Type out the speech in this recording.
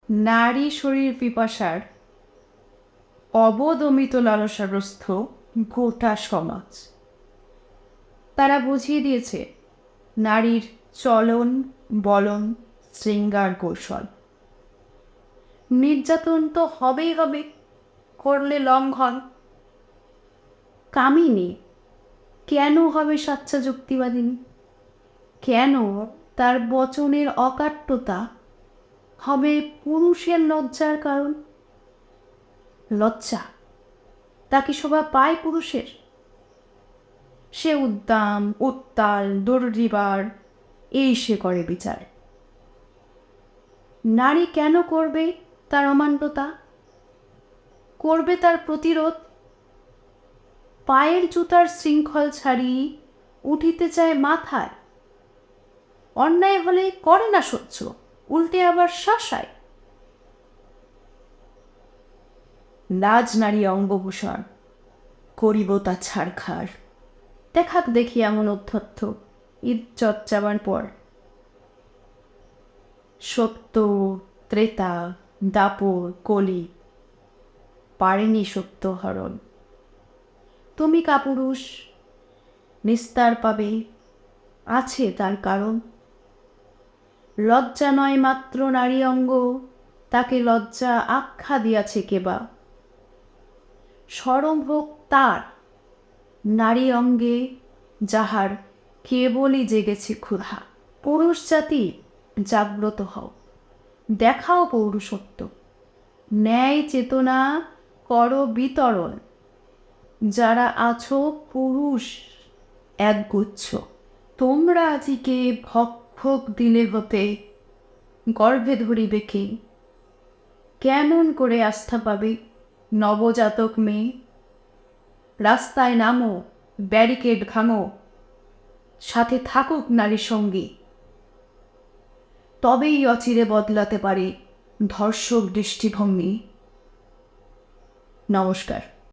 নারী শরীর পিপাসার অবদমিত লালসাগ্রস্ত গোটা সমাজ। তারা বুঝিয়ে দিয়েছে নারীর চলন বলন শৃঙ্গার কৌশল। নির্যাতন তো হবেই হবে, করলে লঙ্ঘন। কামিনী কেন হবে সাচ্চা যুক্তিবাদিনী? কেন তার বচনের অকাট্যতা হবে পুরুষের লজ্জার কারণ? লজ্জা তাকে শোভা পায় পুরুষের? সে উদ্দাম উত্তাল দুর্দিবার এই সে করে বিচার। নারী কেন করবে তার অমান্যতা, করবে তার প্রতিরোধ? পায়ের জুতার শৃঙ্খল ছাড়িয়ে উঠিতে চায় মাথায়। অন্যায় হলে করে না সহ্য, উল্টে আবার শাসায়। লাজ নারী অঙ্গভূষণ, করিব তা ছাড়খাড়। দেখাক দেখি এমন অধ্যত্ত ইজ্জত যাবার পর। সত্য ত্রেতা দাপর কলি পারেনি সত্য হরণ। তুমি কাপুরুষ, নিস্তার পাবে, আছে তার কারণ। লজ্জা নয় মাত্র নারী অঙ্গ, তাকে লজ্জা আখ্যা দিয়াছে কেবা। শরম হোক তার নারী অঙ্গে, যাহার কেবলই জেগেছে ক্ষুধা। পুরুষ জাতি জাগ্রত হও, দেখাও পৌরুষত্ব। ন্যায় চেতনা করো বিতরণ, যারা আছো পুরুষ একগুচ্ছ। তোমরা আজিকে ভক্ষক দিলে হতে, গর্ভে ধরিবে কে? কেমন করে আস্থা পাবে নবজাতক মেয়ে? রাস্তায় নামো, ব্যারিকেড ভাঙো, সাথে থাকুক নারী সঙ্গী। তবেই অচিরে বদলাতে পারে ধর্ষক দৃষ্টিভঙ্গি। নমস্কার।